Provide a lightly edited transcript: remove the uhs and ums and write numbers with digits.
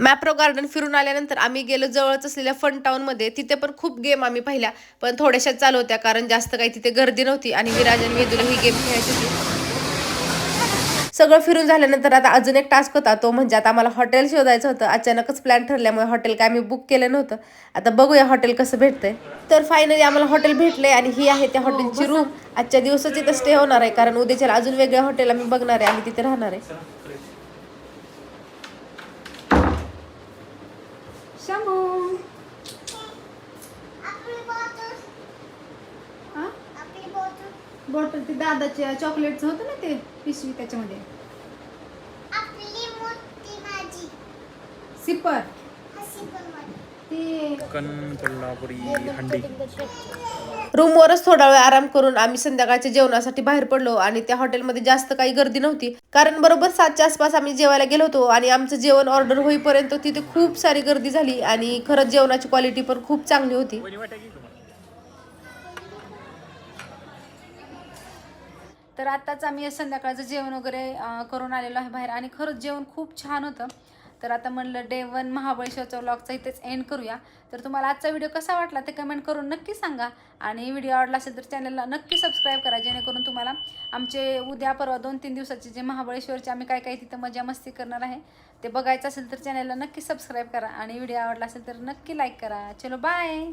Mapro garden फिरून आल्यानंतर आम्ही गेलो जवळच असलेल्या फन टाऊनमध्ये. तिथे पण खूप गेम आम्ही पाहिल्या, पण थोड्याशाच चालू होत्या कारण जास्त काही तिथे गर्दी नव्हती आणि विराज आणि वेदूला ही गेम खेळायची होती. सगळं फिरून झाल्यानंतर आता अजून एक टास्क होता, तो म्हणजे आता आम्हाला हॉटेल शोधायचं होतं. अचानकच प्लॅन ठरल्यामुळे हॉटेल काय आम्ही बुक केलं नव्हतं. आता बघूया हॉटेल कसं भेटतंय. तर फायनली आम्हाला हॉटेल भेटले आणि ही आहे त्या हॉटेलची रूम. आजच्या दिवसाच इथं स्टे होणार आहे कारण उद्याच्याला अजून वेगळ्या हॉटेल आम्ही बघणार आहे आणि तिथे राहणार आहे. शंभू बॉटल ते दादाच्या चॉकलेटचं होतं ना ते पिशवी त्याच्यामध्ये सिपर ते कोल्हापुरी हंडी. रूमवरच थोडा वेळ आराम करून आम्ही संध्याकाळच्या जेवणासाठी बाहेर पडलो आणि त्या हॉटेलमध्ये जास्त काही गर्दी नव्हती कारण बरोबर 7च्या आसपास आम्ही जेवायला गेलो होतो आणि आमचं जेवण ऑर्डर होईपर्यंत तिथे खूप सारी गर्दी झाली आणि खरंच जेवणाची क्वालिटी पण खूप चांगली होती. तर आताच आम्ही संध्याकाळचं जेवण वगैरे करून आलेलो आहे बाहेर आणि खरंच जेवण खूप छान होतं. तर आता म्हणलं डे 1 महाबळेश्वरच्या व्लॉगचा इथेच एंड करूया. तर तुम्हाला आजचा व्हिडिओ कसा वाटला ते कमेंट करून नक्की सांगा आणि व्हिडिओ आवडला असेल तर चॅनलला नक्की सबस्क्राईब करा जेणेकरून तुम्हाला आमचे उद्या परवा 2-3 दिवसाचे जे महाबळेश्वरचे आम्ही काय काय तिथं मजा मस्ती करणार आहे ते बघायचं असेल तर चॅनलला नक्की सबस्क्राईब करा आणि व्हिडिओ आवडला असेल तर नक्की लाईक करा. चलो बाय.